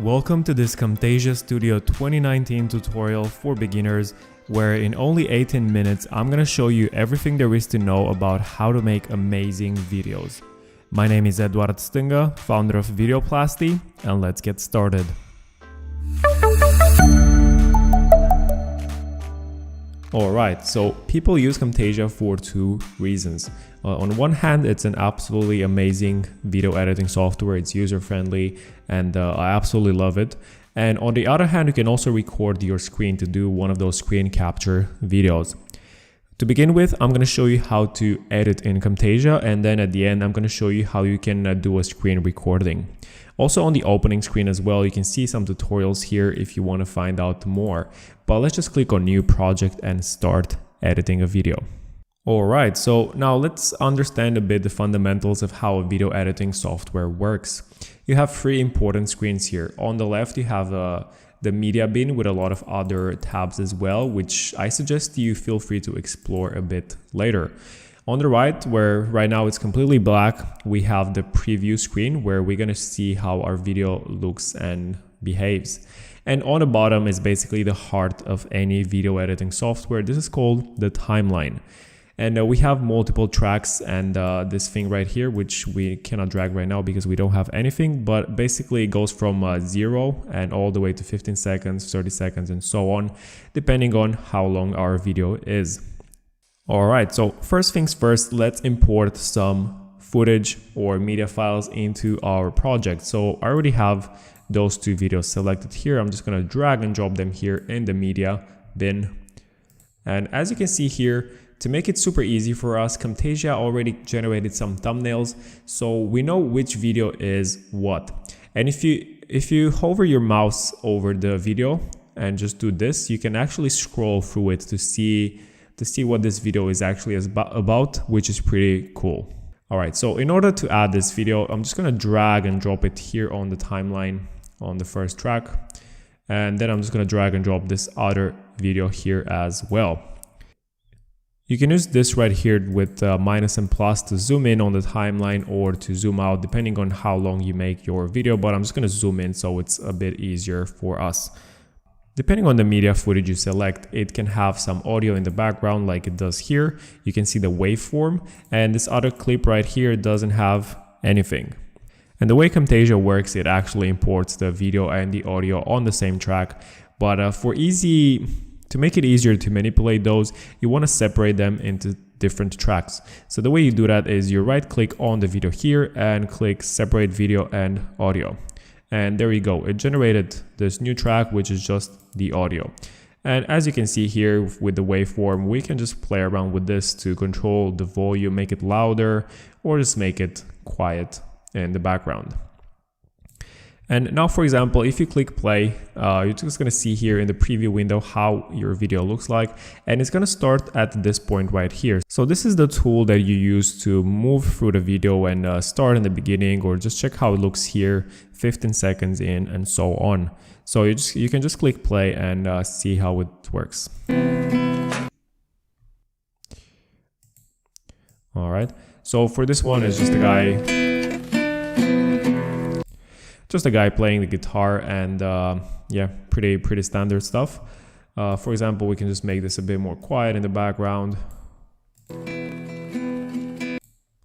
Welcome to this Camtasia Studio 2019 tutorial for beginners, where in only 18 minutes I'm gonna show you everything there is to know about how to make amazing videos. My name is Eduard Stinga, founder of Videoplasty, and let's get started. Alright, so people use Camtasia for two reasons. On one hand, it's an absolutely amazing video editing software, it's user-friendly, and I absolutely love it. And on the other hand, you can also record your screen to do one of those screen capture videos. To begin with, I'm going to show you how to edit in Camtasia, and then at the end, I'm going to show you how you can do a screen recording. Also on the opening screen as well, you can see some tutorials here if you want to find out more. But let's just click on New Project and start editing a video. Alright, so now let's understand a bit the fundamentals of how a video editing software works. You have three important screens here. On the left, you have the media bin with a lot of other tabs as well, which I suggest you feel free to explore a bit later. On the right, where right now it's completely black, we have the preview screen where we're going to see how our video looks and behaves. And on the bottom is basically the heart of any video editing software. This is called the timeline. And we have multiple tracks and this thing right here, which we cannot drag right now because we don't have anything, but basically it goes from 0 and all the way to 15 seconds, 30 seconds, and so on, depending on how long our video is. Alright, so first things first, let's import some footage or media files into our project. So I already have those two videos selected here. I'm just going to drag and drop them here in the media bin. And as you can see here, to make it super easy for us, Camtasia already generated some thumbnails, so we know which video is what. And if you hover your mouse over the video and just do this, you can actually scroll through it to see what this video is actually about, which is pretty cool. Alright, so in order to add this video, I'm just gonna drag and drop it here on the timeline on the first track. And then I'm just gonna drag and drop this other video here as well. You can use this right here with minus and plus to zoom in on the timeline or to zoom out depending on how long you make your video, but I'm just going to zoom in so it's a bit easier for us. Depending on the media footage you select, it can have some audio in the background like it does here. You can see the waveform, and this other clip right here doesn't have anything. And the way Camtasia works, it actually imports the video and the audio on the same track, but to make it easier to manipulate those, you want to separate them into different tracks. So the way you do that is you right click on the video here and click separate video and audio. And there you go. It generated this new track, which is just the audio. And as you can see here with the waveform, we can just play around with this to control the volume, make it louder, or just make it quiet in the background. And now, for example, if you click play, you're just going to see here in the preview window how your video looks like, and it's going to start at this point right here. So this is the tool that you use to move through the video and start in the beginning, or just check how it looks here, 15 seconds in, and so on. So you can just click play and see how it works. All right. So for this one, it's just a guy playing the guitar, and yeah, pretty standard stuff. For example, we can just make this a bit more quiet in the background.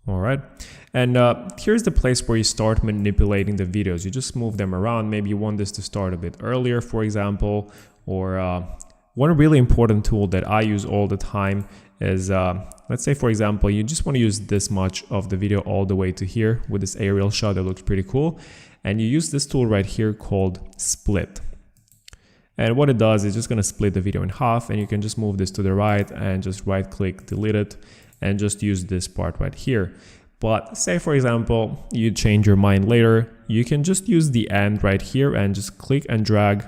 All right, and here's the place where you start manipulating the videos. You just move them around. Maybe you want this to start a bit earlier, for example, or one really important tool that I use all the time is, let's say, for example, you just want to use this much of the video all the way to here with this aerial shot that looks pretty cool. And you use this tool right here called split. And what it does is just going to split the video in half, and you can just move this to the right and just right click, delete it, and just use this part right here. But say, for example, you change your mind later, you can just use the end right here and just click and drag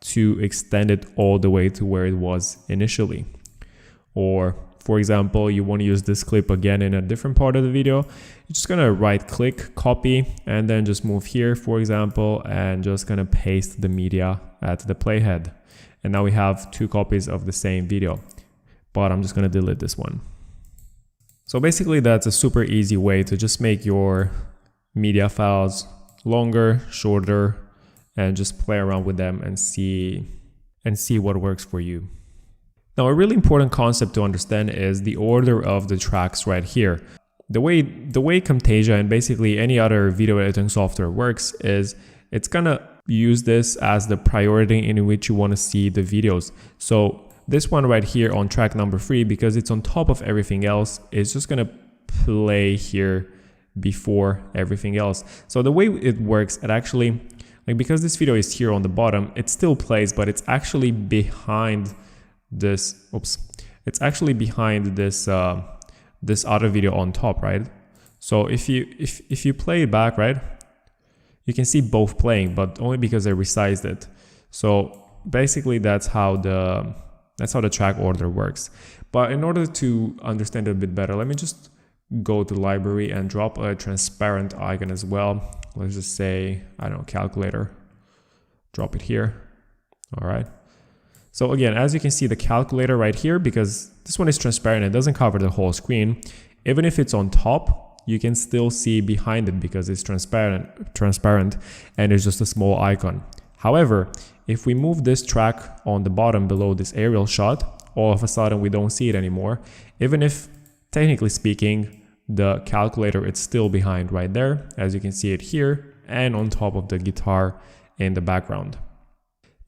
to extend it all the way to where it was initially. Or for example, you want to use this clip again in a different part of the video, you're just going to right click, copy, and then just move here, for example, and just going to paste the media at the playhead. And now we have two copies of the same video, but I'm just going to delete this one. So basically that's a super easy way to just make your media files longer, shorter, and just play around with them and see what works for you. Now, a really important concept to understand is the order of the tracks right here. The way Camtasia and basically any other video editing software works is it's gonna use this as the priority in which you want to see the videos. So this one right here on track number 3, because it's on top of everything else, is just gonna play here before everything else. So the way it works, it actually, like, because this video is here on the bottom, it still plays, but it's actually behind this, it's actually behind this this other video on top, right? So if you play it back, right, you can see both playing, but only because I resized it. So basically that's how the track order works. But in order to understand it a bit better, let me just go to the library and drop a transparent icon as well. Let's just say, I don't know, calculator. Drop it here. All right. So again, as you can see, the calculator right here, because this one is transparent, it doesn't cover the whole screen. Even if it's on top, you can still see behind it because it's transparent and it's just a small icon. However, if we move this track on the bottom below this aerial shot, all of a sudden we don't see it anymore. Even if, technically speaking, the calculator is still behind right there, as you can see it here, and on top of the guitar in the background.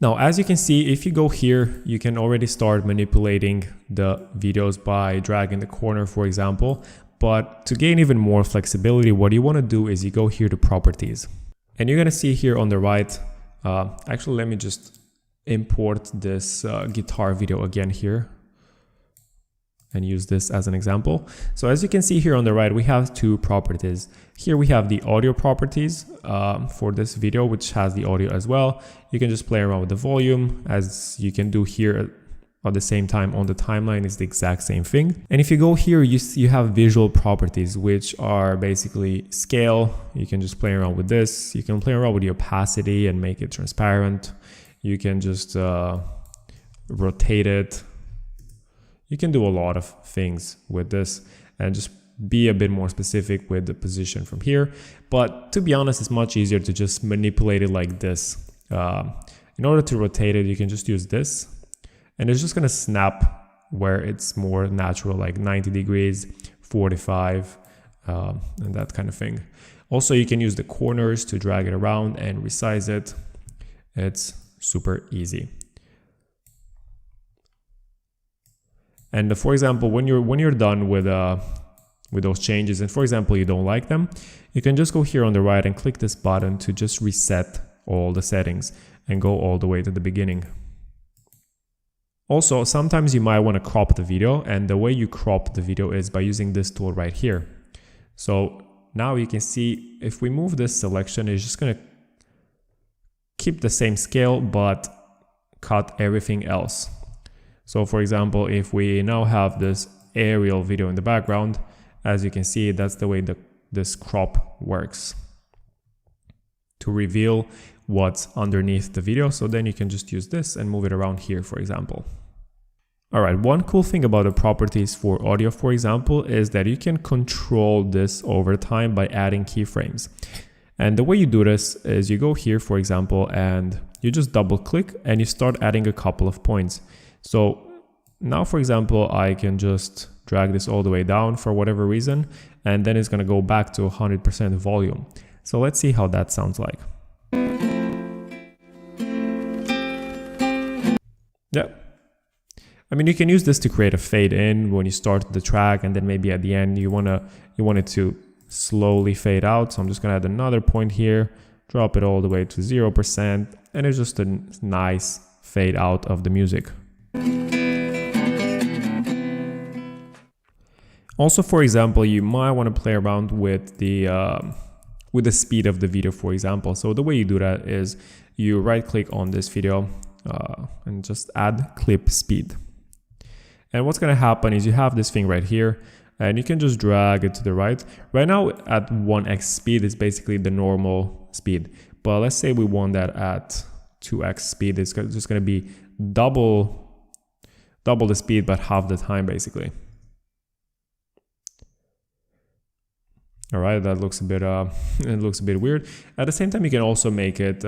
Now, as you can see, if you go here, you can already start manipulating the videos by dragging the corner, for example. But to gain even more flexibility, what you want to do is you go here to properties. And you're going to see here on the right, actually, let me just import this guitar video again here and use this as an example. So as you can see here on the right, we have two properties. Here we have the audio properties for this video, which has the audio as well. You can just play around with the volume, as you can do here at the same time on the timeline. Is the exact same thing. And if you go here, you have visual properties, which are basically scale. You can just play around with this. You can play around with the opacity and make it transparent. You can just rotate it. You can do a lot of things with this and just be a bit more specific with the position from here. But to be honest, it's much easier to just manipulate it like this. In order to rotate it, you can just use this, and it's just going to snap where it's more natural, like 90 degrees, 45, and that kind of thing. Also, you can use the corners to drag it around and resize it. It's super easy. And for example, when you're done with those changes, and for example you don't like them, you can just go here on the right and click this button to just reset all the settings and go all the way to the beginning. Also, sometimes you might want to crop the video, and the way you crop the video is by using this tool right here. So now you can see if we move this selection, it's just going to keep the same scale but cut everything else. So for example, if we now have this aerial video in the background, as you can see, that's the way this crop works to reveal what's underneath the video. So then you can just use this and move it around here, for example. All right, one cool thing about the properties for audio, for example, is that you can control this over time by adding keyframes. And the way you do this is you go here, for example, and you just double click and you start adding a couple of points. So now, for example, I can just drag this all the way down for whatever reason, and then it's going to go back to 100% volume. So let's see how that sounds like. Yeah. I mean, you can use this to create a fade in when you start the track, and then maybe at the end you want it to slowly fade out. So I'm just going to add another point here, drop it all the way to 0%, and it's just a nice fade out of the music. Also, for example, you might want to play around with the speed of the video, for example. So the way you do that is you right click on this video and just add clip speed. And what's going to happen is you have this thing right here, and you can just drag it to the right. Right now at 1x speed is basically the normal speed, but let's say we want that at 2x speed. It's just going to be double the speed but half the time, basically. All right, that looks a bit it looks a bit weird. At the same time, you can also make it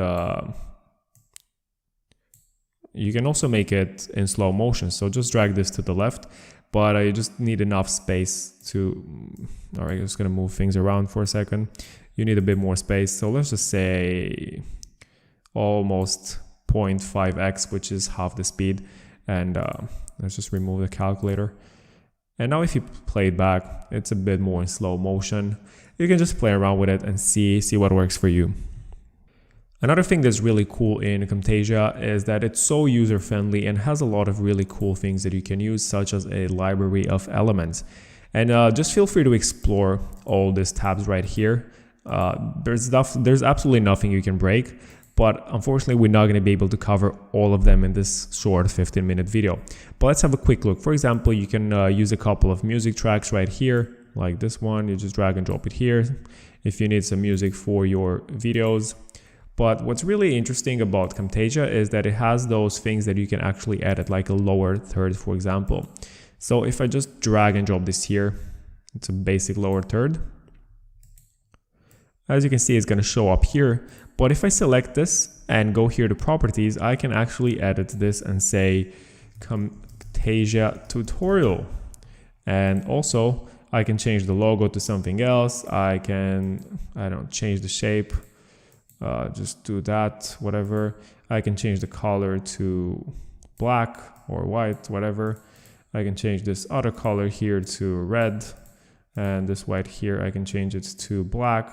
you can also make it in slow motion. So just drag this to the left, but I just need enough space to, all right, I'm just gonna move things around for a second. You need a bit more space. So let's just say almost 0.5x, which is half the speed. And let's just remove the calculator. And now if you play it back, it's a bit more in slow motion. You can just play around with it and see what works for you. Another thing that's really cool in Camtasia is that it's so user-friendly and has a lot of really cool things that you can use, such as a library of elements. And just feel free to explore all these tabs right here. There's absolutely nothing you can break, but unfortunately we're not going to be able to cover all of them in this short 15-minute video. But let's have a quick look. For example, you can use a couple of music tracks right here, like this one. You just drag and drop it here if you need some music for your videos. But what's really interesting about Camtasia is that it has those things that you can actually edit, like a lower third, for example. So if I just drag and drop this here, it's a basic lower third. As you can see, it's going to show up here. But if I select this and go here to properties, I can actually edit this and say Camtasia tutorial. And also I can change the logo to something else. I can, I don't know, change the shape. Just do that, whatever. I can change the color to black or white, whatever. I can change this other color here to red, and this white here, I can change it to black,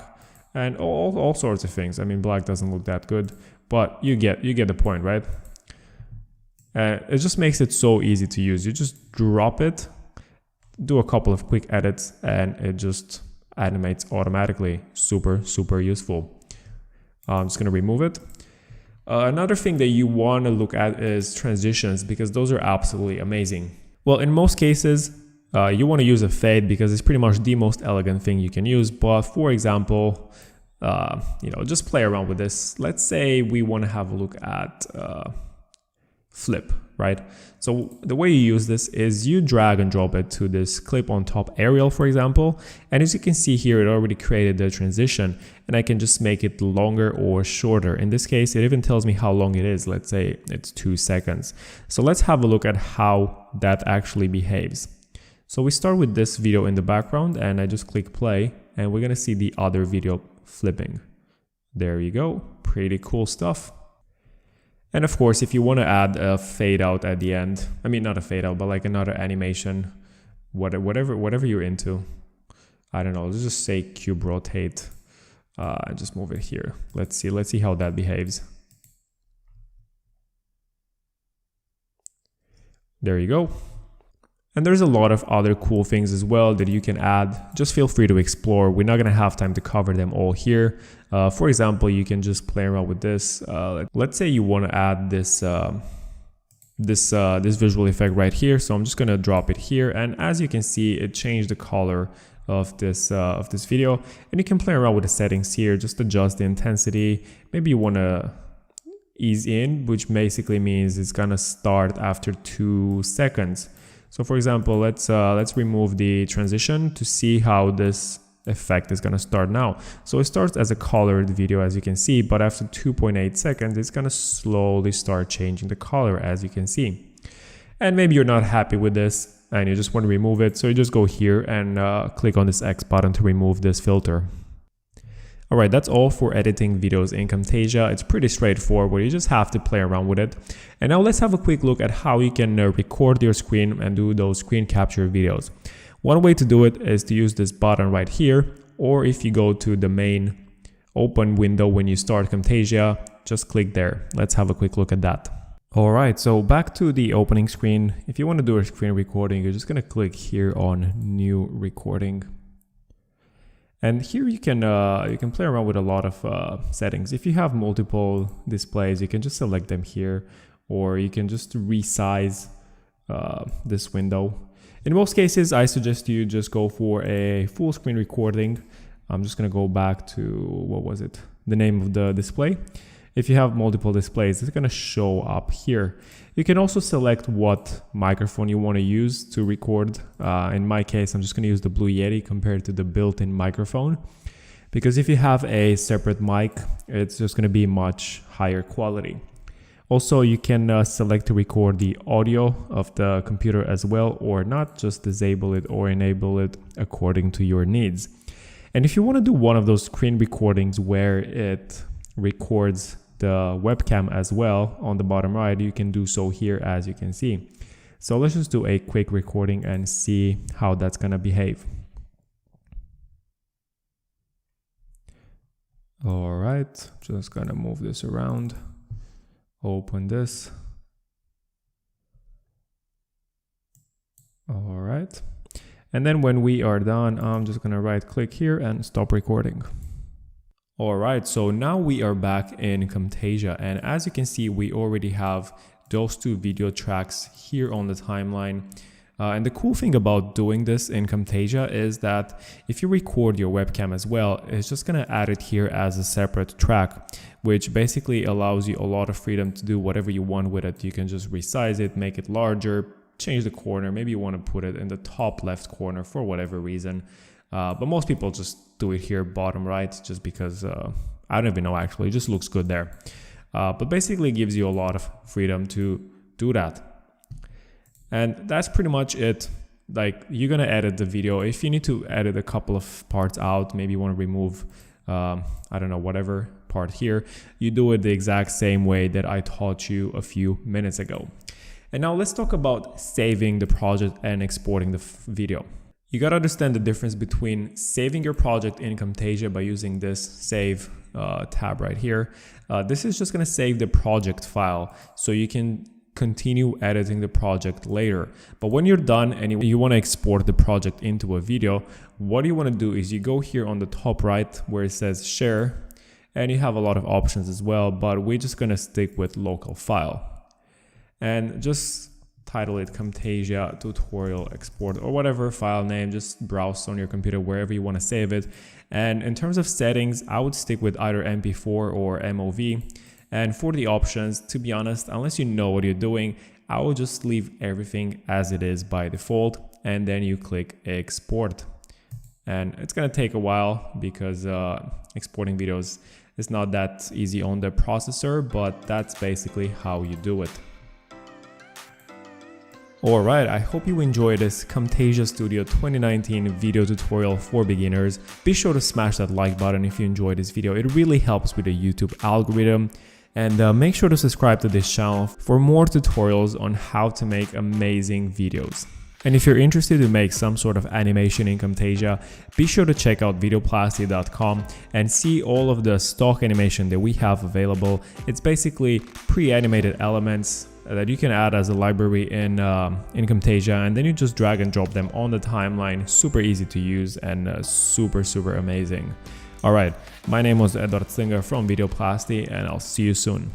and all sorts of things. I mean, black doesn't look that good, but you get the point, right? It just makes it so easy to use. You just drop it, do a couple of quick edits, and it just animates automatically. Super useful. I'm just going to remove it. Another thing that you want to look at is transitions, because those are absolutely amazing. Well, in most cases, you want to use a fade because it's pretty much the most elegant thing you can use. But for example, just play around with this. Let's say we want to have a look at flip, right? So the way you use this is you drag and drop it to this clip on top aerial, for example. And as you can see here, it already created the transition, and I can just make it longer or shorter. In this case, it even tells me how long it is. Let's say it's 2 seconds. So let's have a look at how that actually behaves. So we start with this video in the background, and I just click play, and we're gonna see the other video flipping. There you go, pretty cool stuff. And of course, if you want to add a fade out at the end, I mean, not a fade out, but like another animation, whatever you're into. I don't know, let's just say cube rotate, and just move it here. Let's see how that behaves. There you go. And there's a lot of other cool things as well that you can add. Just feel free to explore. We're not going to have time to cover them all here. For example, you can just play around with this. Let's say you want to add this this visual effect right here. So I'm just going to drop it here. And as you can see, it changed the color of this video. And you can play around with the settings here. Just adjust the intensity. Maybe you want to ease in, which basically means it's going to start after 2 seconds. So for example, let's remove the transition to see how this effect is going to start now. So it starts as a colored video, as you can see, but after 2.8 seconds, it's going to slowly start changing the color, as you can see. And maybe you're not happy with this and you just want to remove it. So you just go here and click on this X button to remove this filter. Alright, that's all for editing videos in Camtasia. It's pretty straightforward, you just have to play around with it. And now let's have a quick look at how you can record your screen and do those screen capture videos. One way to do it is to use this button right here, or if you go to the main open window when you start Camtasia, just click there. Let's have a quick look at that. Alright, so back to the opening screen. If you want to do a screen recording, you're just going to click here on New Recording. And here you can play around with a lot of settings. If you have multiple displays, you can just select them here, or you can just resize this window. In most cases, I suggest you just go for a full screen recording. I'm just gonna go back to, what was it? The name of the display. If you have multiple displays, it's gonna show up here. You can also select what microphone you want to use to record. In my case, I'm just going to use the Blue Yeti compared to the built-in microphone, because if you have a separate mic, it's just going to be much higher quality. Also, you can select to record the audio of the computer as well, or not, just disable it or enable it according to your needs. And if you want to do one of those screen recordings where it records the webcam as well on the bottom right, you can do so here, as you can see. So let's just do a quick recording and see how that's gonna behave. All right, just gonna move this around, open this. All right. And then when we are done, I'm just gonna right click here and stop recording. All right, so now we are back in Camtasia, and as you can see, we already have those two video tracks here on the timeline. And the cool thing about doing this in Camtasia is that if you record your webcam as well, it's just gonna add it here as a separate track, which basically allows you a lot of freedom to do whatever you want with it. You can just resize it, make it larger, change the corner. Maybe you want to put it in the top left corner for whatever reason. But most people just do it here bottom right, just because I don't even know, actually, it just looks good there. But basically it gives you a lot of freedom to do that. And that's pretty much it. Like, you're gonna edit the video. If you need to edit a couple of parts out, maybe you want to remove I don't know, whatever part here, you do it the exact same way that I taught you a few minutes ago. And now let's talk about saving the project and exporting the video. You gotta understand the difference between saving your project in Camtasia by using this save tab right here. This is just gonna save the project file, so you can continue editing the project later. But when you're done and you wanna export the project into a video, what you wanna do is you go here on the top right where it says share, and you have a lot of options as well, but we're just gonna stick with local file. And just title it Camtasia tutorial export or whatever file name. Just browse on your computer wherever you want to save it. And in terms of settings, I would stick with either MP4 or MOV. And for the options, to be honest, unless you know what you're doing, I will just leave everything as it is by default, and then you click export. And it's gonna take a while because exporting videos is not that easy on the processor, but that's basically how you do it. Alright, I hope you enjoyed this Camtasia Studio 2019 video tutorial for beginners. Be sure to smash that like button if you enjoyed this video. It really helps with the YouTube algorithm. And make sure to subscribe to this channel for more tutorials on how to make amazing videos. And if you're interested to make some sort of animation in Camtasia, be sure to check out videoplasty.com and see all of the stock animation that we have available. It's basically pre-animated elements that you can add as a library in Camtasia, and then you just drag and drop them on the timeline. Super easy to use and super amazing. Alright, my name was Edward Slinger from Videoplasty, and I'll see you soon.